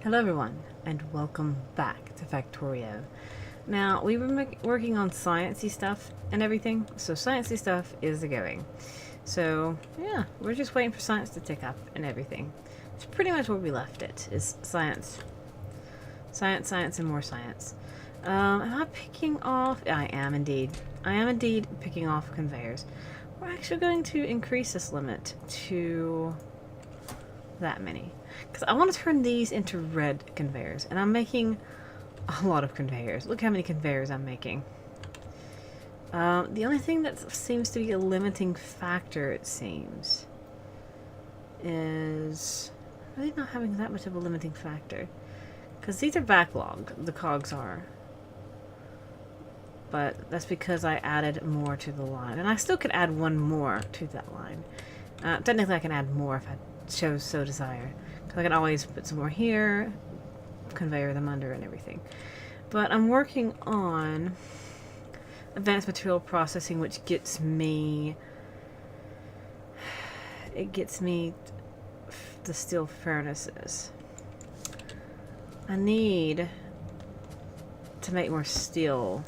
Hello everyone, and welcome back to Factorio. Now, we were working on sciencey stuff and everything, so sciencey stuff is the going. So, yeah, we're just waiting for science to tick up and everything. It's pretty much where we left it, is science. Science, science, and more science. Am I picking off? I am indeed. I am indeed picking off conveyors. We're actually going to increase this limit to that many. Because I want to turn these into red conveyors. And I'm making a lot of conveyors. Look how many conveyors I'm making. The only thing that seems to be a limiting factor, it seems, is really not having that much of a limiting factor. Because these are backlogged, the cogs are. But that's because I added more to the line. And I still could add one more to that line. Technically I can add more if I chose so desire. Because I can always put some more here, conveyor them under and everything. But I'm working on advanced material processing, which gets me... It gets me the steel furnaces. I need to make more steel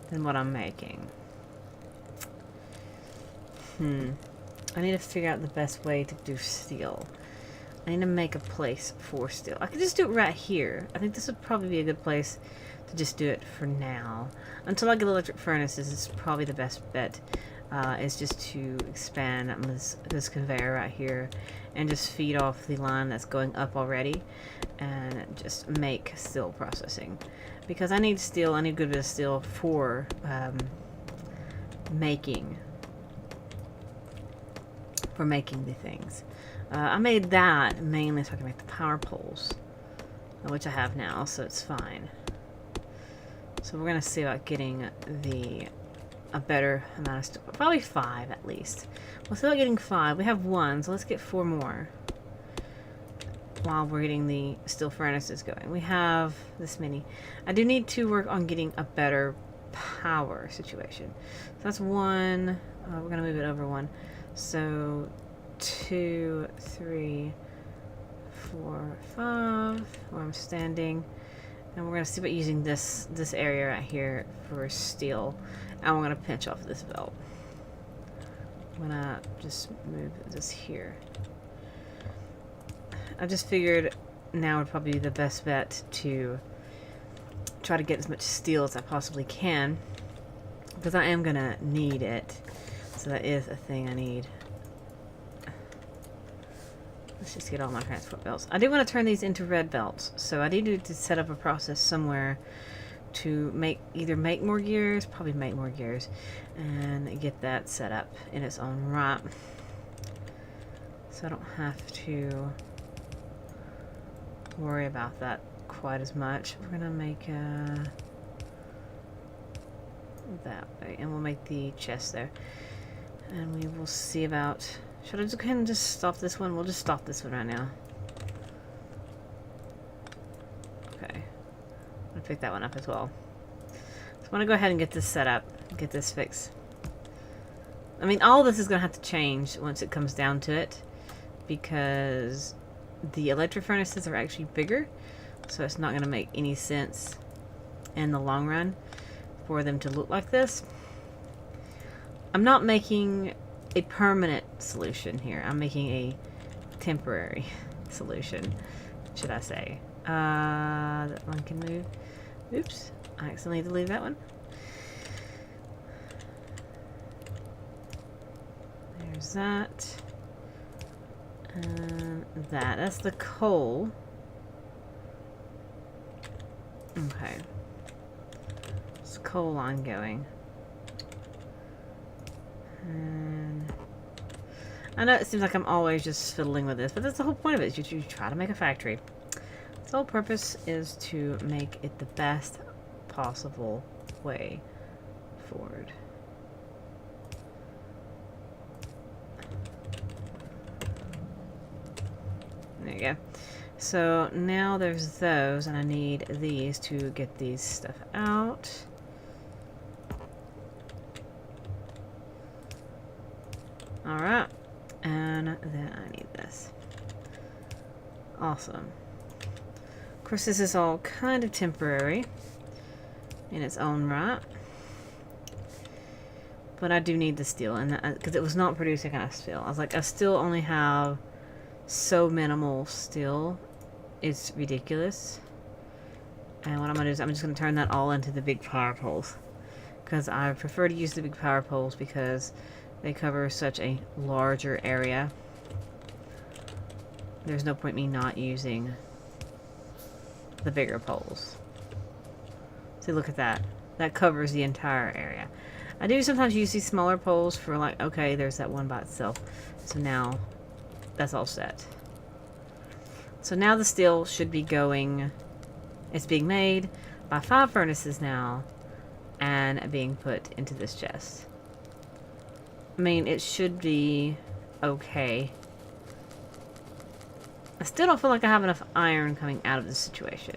than what I'm making. I need to figure out the best way to do steel. I need to make a place for steel. I could just do it right here. I think this would probably be a good place to just do it for now. Until I get electric furnaces, it's probably the best bet. Is just to expand this conveyor right here and just feed off the line that's going up already and just make steel processing. Because I need steel, I need a good bit of steel for making the things. I made that mainly so I can make the power poles, which I have now, so it's fine. So we're gonna see about getting a better amount of steel. Probably 5 at least. We'll see about getting 5. We have 1, so let's get 4 more while we're getting the steel furnaces going. We have this many. I do need to work on getting a better power situation. So that's 1. We're gonna move it over 1. So 2, 3, 4, 5, where I'm standing. And we're going to see about using this area right here for steel. And we're going to pinch off this belt. I'm going to just move this here. I just figured now would probably be the best bet to try to get as much steel as I possibly can. Because I am going to need it. So that is a thing I need. Let's just get all my transport belts. I do want to turn these into red belts, so I do need to set up a process somewhere to either make more gears, probably make more gears, and get that set up in its own right. So I don't have to worry about that quite as much. We're going to make that way, and we'll make the chest there. And we will see about... Should I just go ahead and just stop this one? We'll just stop this one right now. Okay. I'm going to pick that one up as well. So I want to go ahead and get this set up. Get this fixed. I mean, all of this is going to have to change once it comes down to it. Because the electric furnaces are actually bigger. So it's not going to make any sense in the long run for them to look like this. I'm not making a permanent solution here. I'm making a temporary solution, should I say. That one can move. Oops, I accidentally deleted that one. There's that. And that. That's the coal. Okay. It's coal ongoing. And I know it seems like I'm always just fiddling with this, but that's the whole point of it. You try to make a factory. The whole purpose is to make it the best possible way forward. There you go. So now there's those, and I need these to get these stuff out. Alright, and then I need this. Awesome. course, this is all kind of temporary in its own right. But I do need the steel, and because it was not producing enough steel. I was like, I still only have so minimal steel. It's ridiculous. And what I'm going to do is I'm just going to turn that all into the big power poles. Because I prefer to use the big power poles because they cover such a larger area. There's no point me not using the bigger poles. See, look at that. That covers the entire area. I do sometimes use these smaller poles for like, okay, there's that one by itself. So now that's all set. So now the steel should be going, it's being made by 5 furnaces now and being put into this chest. I mean, it should be okay. I still don't feel like I have enough iron coming out of this situation.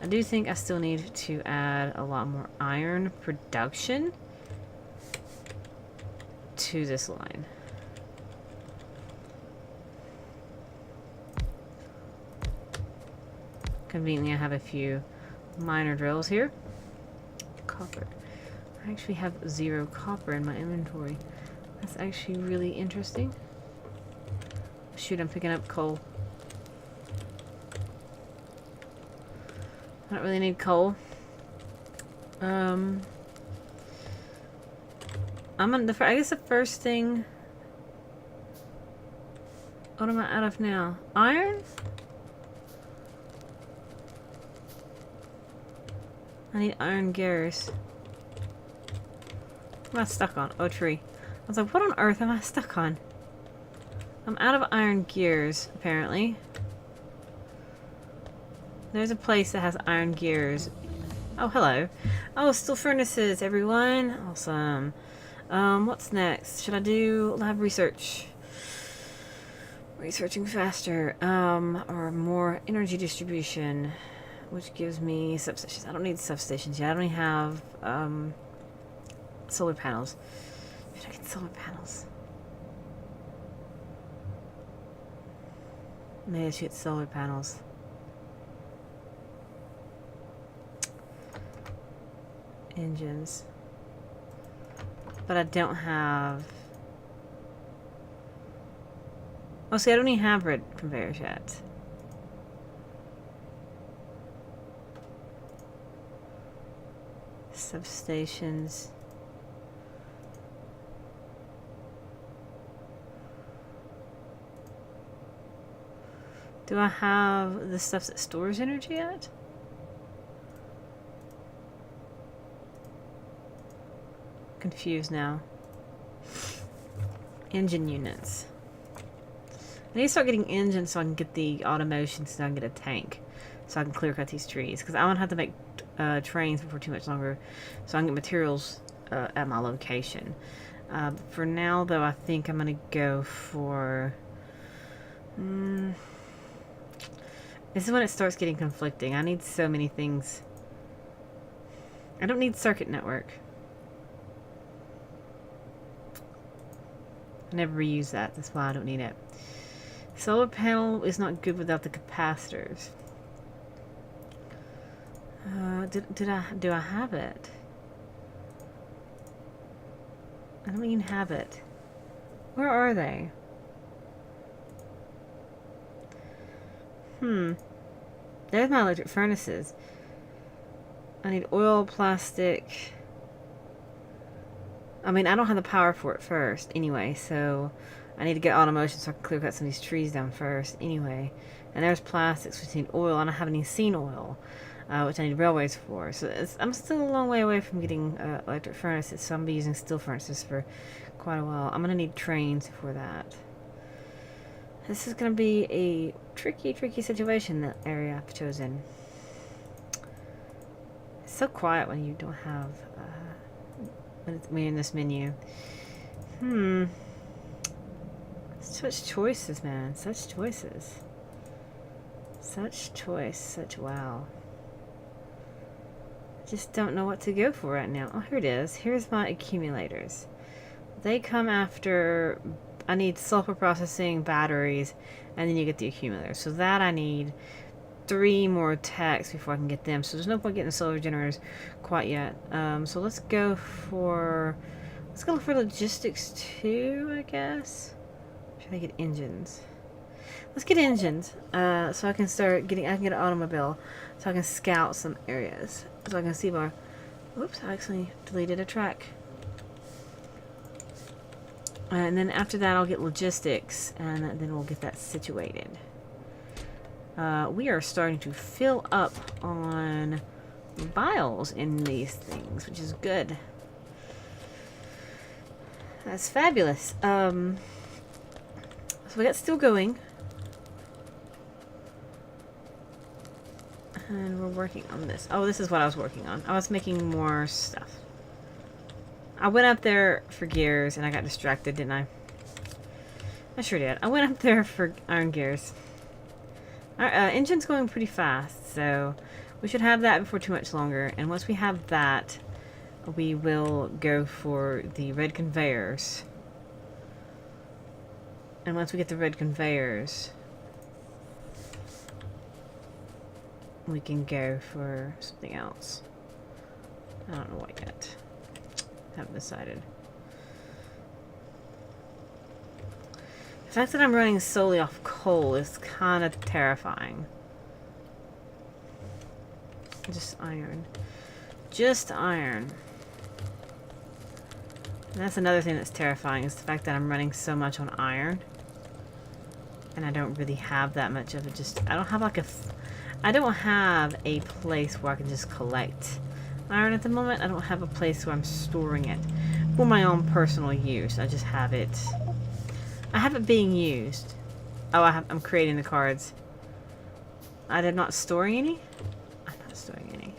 I do think I still need to add a lot more iron production to this line. Conveniently, I have a few miner drills here. Copper. I actually have 0 copper in my inventory. That's actually really interesting. Shoot, I'm picking up coal. I don't really need coal. I guess the first thing. What am I out of now? Iron? I need iron gears. What am I stuck on? Oh, tree. I was like, what on earth am I stuck on? I'm out of iron gears, apparently. There's a place that has iron gears. Oh, hello. Oh, still furnaces, everyone. Awesome. What's next? Should I do lab research? Researching faster. Or more energy distribution, which gives me substations. I don't need substations yet. I don't have, solar panels. Should I get solar panels? Maybe I should get solar panels. Engines. But I don't have... Oh, see, I don't even have bread conveyors yet. Substations. Do I have the stuff that stores energy yet? Confused now. Engine units. I need to start getting engines so I can get the automation so I can get a tank. So I can clear cut these trees. Because I don't have to make trains for too much longer. So I can get materials at my location. For now, though, I think I'm going to go for... This is when it starts getting conflicting. I need so many things. I don't need circuit network. I never reuse that. That's why I don't need it. Solar panel is not good without the capacitors. Do I have it? I don't even have it. Where are they? There's my electric furnaces. I need oil, plastic. I mean, I don't have the power for it first anyway, so I need to get automotion so I can clear cut some of these trees down first anyway. And there's plastics, which need oil, and I haven't even seen oil, which I need railways for. So I'm still a long way away from getting electric furnaces, so I'm going to be using steel furnaces for quite a while. I'm going to need trains for that. This is going to be a tricky situation, that area I've chosen. It's so quiet when you don't have, when we're in this menu. Such choices, man. Such choices. Such wow. Just don't know what to go for right now. Oh, here it is. Here's my accumulators. They come after... I need sulfur processing, batteries, and then you get the accumulators. So that I need. 3 more attacks before I can get them, so there's no point getting solar generators quite yet. So let's go for logistics too, I guess. Should I get engines? Let's get engines, so I can start getting. I can get an automobile, so I can scout some areas, so I can see more. Whoops! I actually deleted a track. And then after that, I'll get logistics, and then we'll get that situated. We are starting to fill up on vials in these things, which is good. That's fabulous. So we got still going. And we're working on this. Oh, this is what I was working on. I was making more stuff. I went up there for gears and I got distracted, didn't I? I sure did. I went up there for iron gears. Our engine's going pretty fast, so we should have that before too much longer. And once we have that, we will go for the red conveyors. And once we get the red conveyors, we can go for something else. I don't know what yet. Haven't decided. The fact that I'm running solely off coal is kind of terrifying. Just iron. Just iron. And that's another thing that's terrifying, is the fact that I'm running so much on iron. And I don't really have that much of it. I don't have like I don't have a place where I can just collect iron at the moment. I don't have a place where I'm storing it for my own personal use. I just have it. I have it being used. Oh, I'm creating the cards. I'm not storing any? I'm not storing any.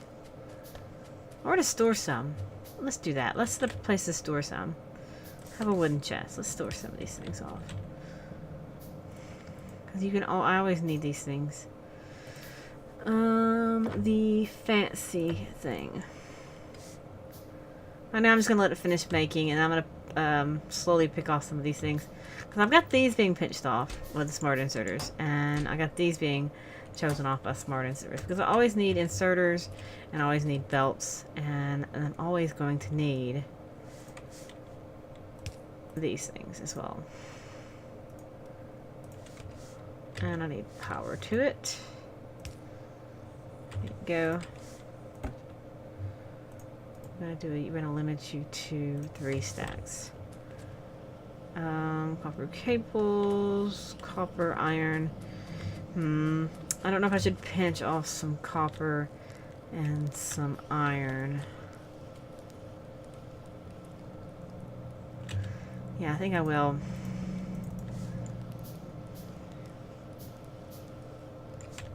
Or to store some. Let's do that. Let's set up a place to store some. Have a wooden chest. Let's store some of these things off. Because you can. I always need these things. The fancy thing. Right now I'm just gonna let it finish making, and I'm gonna slowly pick off some of these things. Because I've got these being pinched off with the smart inserters, and I got these being chosen off by smart inserters. Because I always need inserters, and I always need belts, and I'm always going to need these things as well. And I need power to it. There you go. We're gonna limit you to 3 stacks. Copper cables, copper, iron. I don't know if I should pinch off some copper and some iron. Yeah, I think I will.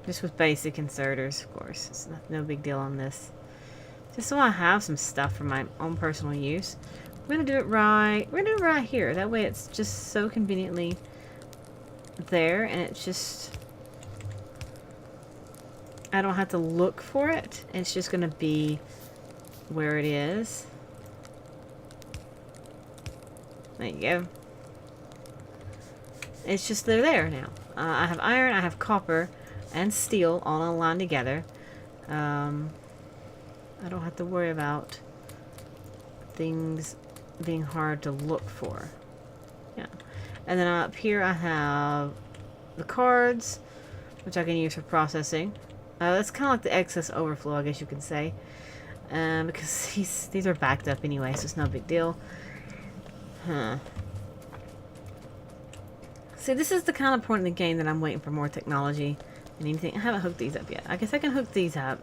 Just with basic inserters, of course. It's no big deal on this. Just so I have some stuff for my own personal use. We're gonna do it right. We're gonna do it right here. That way it's just so conveniently there, and it's just, I don't have to look for it. It's just gonna be where it is. There you go. It's just they're there now. I have iron, I have copper, and steel all on a line together. I don't have to worry about things being hard to look for. Yeah. And then up here I have the cards, which I can use for processing. That's kind of like the excess overflow, I guess you could say. Because these are backed up anyway, so it's no big deal. See, this is the kind of point in the game that I'm waiting for more technology and anything. I haven't hooked these up yet. I guess I can hook these up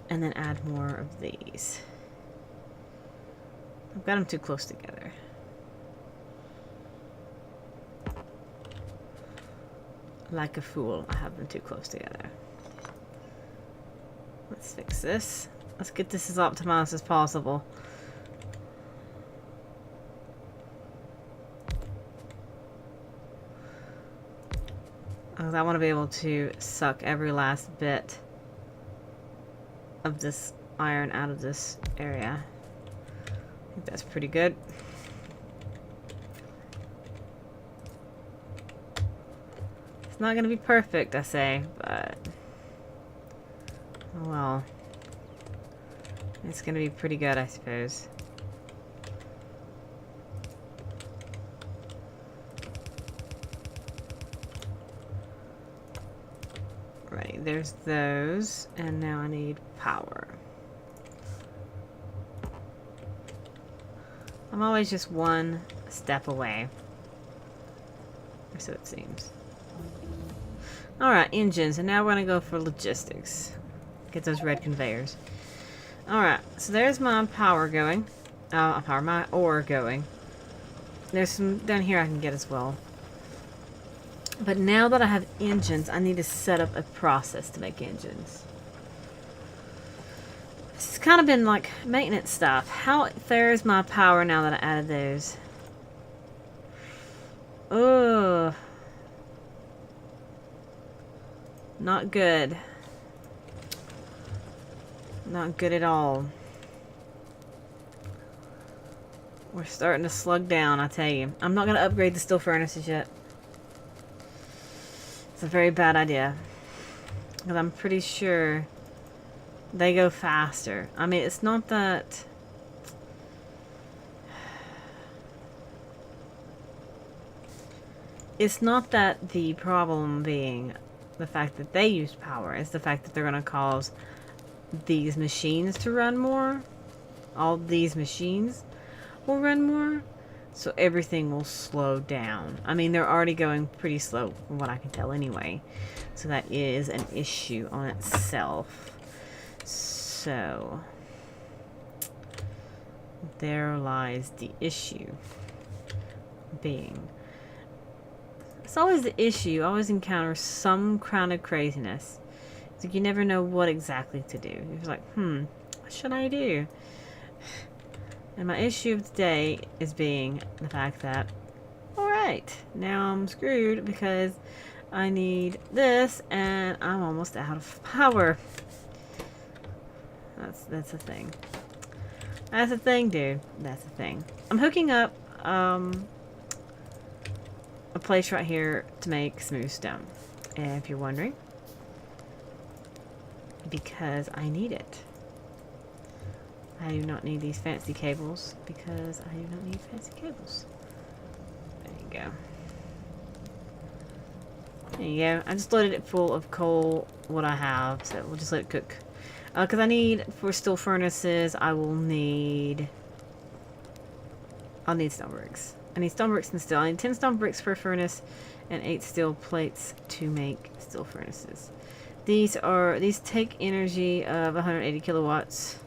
and then add more of these. I've got them too close together. Like a fool, I have them too close together. Let's fix this. Let's get this as optimized as possible. Because I want to be able to suck every last bit of this iron out of this area. I think that's pretty good. not going to be perfect, I say, but... oh well. It's going to be pretty good, I suppose. Right, there's those. And now I need power. I'm always just one step away. Or so it seems. Alright, engines. And now we're going to go for logistics. Get those red conveyors. Alright, so there's my power going. My ore going. There's some down here I can get as well. But now that I have engines, I need to set up a process to make engines. This has kind of been like maintenance stuff. How fares my power now that I added those? Ugh. Not good. Not good at all. We're starting to slug down, I tell you. I'm not going to upgrade the steel furnaces yet. It's a very bad idea. Because I'm pretty sure they go faster. I mean, it's not that... it's not that the problem being the fact that they use power. It's the fact that they're going to cause these machines to run more. All these machines will run more. So everything will slow down. I mean, they're already going pretty slow from what I can tell anyway. So that is an issue on itself. So there lies the issue being. It's always the issue. You always encounter some kind of craziness. It's like you never know what exactly to do. You're just like, what should I do? And my issue of the day is being the fact that, alright, now I'm screwed because I need this and I'm almost out of power. That's a thing. That's a thing, dude. That's a thing. I'm hooking up a place right here to make smooth stone. If you're wondering. Because I need it. I do not need these fancy cables because I do not need fancy cables. There you go. There you go. I just loaded it full of coal, what I have, so we'll just let it cook. Because I need, for steel furnaces, I'll need stone bricks. I need stone bricks and steel. I need 10 stone bricks per furnace and 8 steel plates to make steel furnaces. These take energy of 180 kilowatts.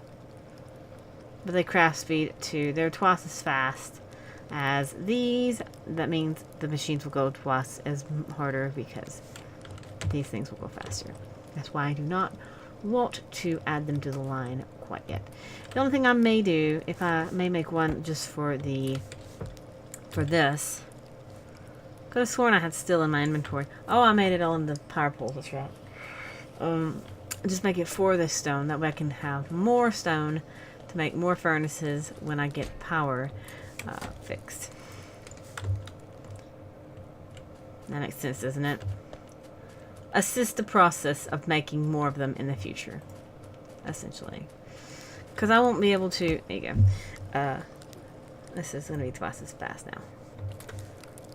But they craft speed too. They're twice as fast as these. That means the machines will go twice as harder because these things will go faster. That's why I do not want to add them to the line quite yet. The only thing I may do, if I may make one just for this. Could have sworn I had steel in my inventory. Oh, I made it all in the power poles. That's right. Just make it for this stone. That way I can have more stone to make more furnaces when I get power fixed. That makes sense, doesn't it? Assist the process of making more of them in the future, essentially. Because I won't be able to... there you go. This is going to be twice as fast now.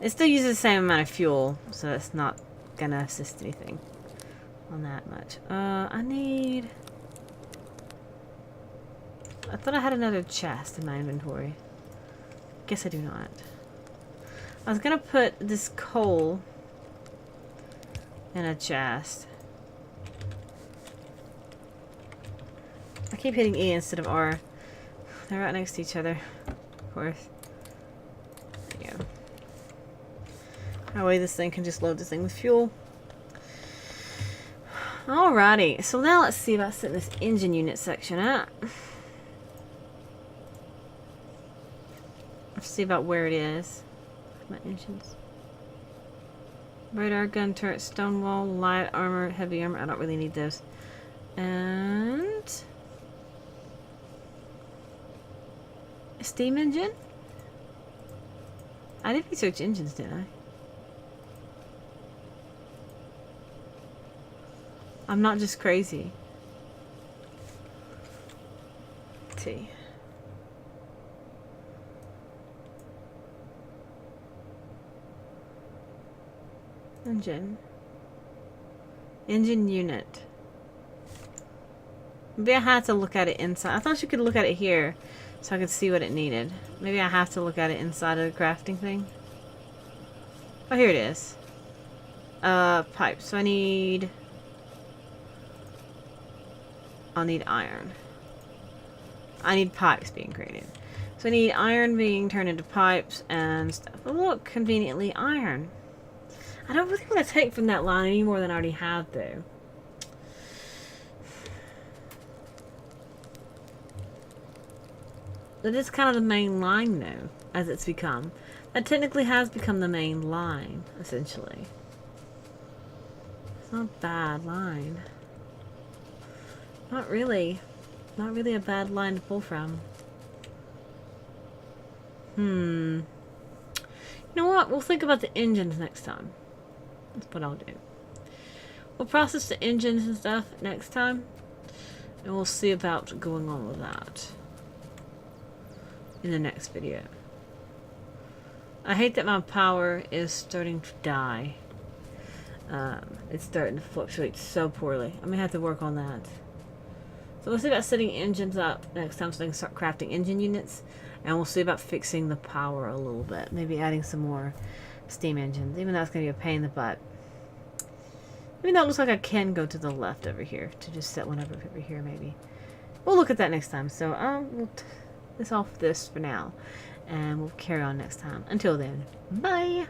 It still uses the same amount of fuel, so it's not going to assist anything on that much. I need... I thought I had another chest in my inventory. Guess I do not. I was gonna put this coal in a chest. I keep hitting E instead of R. They're right next to each other, of course. There you go. That way this thing can just load this thing with fuel. Alrighty, so now let's see about setting this engine unit section up. Let's see about where it is. My engines. Radar, gun turret, stone wall, light armor, heavy armor. I don't really need those. And a steam engine? I did research engines, didn't I? I'm not just crazy. T. Engine unit. Maybe I had to look at it inside. I thought you could look at it here so I could see what it needed. Maybe I have to look at it inside of the crafting thing. Oh, here it is. Pipe. So I'll need iron. I need pipes being created. So I need iron being turned into pipes and stuff. Oh, look, conveniently iron. I don't really want to take from that line any more than I already have, though. That is kind of the main line, though, as it's become. That technically has become the main line, essentially. It's not a bad line. Not really. Not really a bad line to pull from. You know what? We'll think about the engines next time. That's what I'll do. We'll process the engines and stuff next time. And we'll see about going on with that in the next video. I hate that my power is starting to die. It's starting to fluctuate so poorly. I'm gonna have to work on that. So we'll see about setting engines up next time so I can start crafting engine units. And we'll see about fixing the power a little bit. Maybe adding some more steam engines. Even though it's going to be a pain in the butt. Even though it looks like I can go to the left over here. To just set one up over here maybe. We'll look at that next time. So we'll this off this for now. And we'll carry on next time. Until then, bye!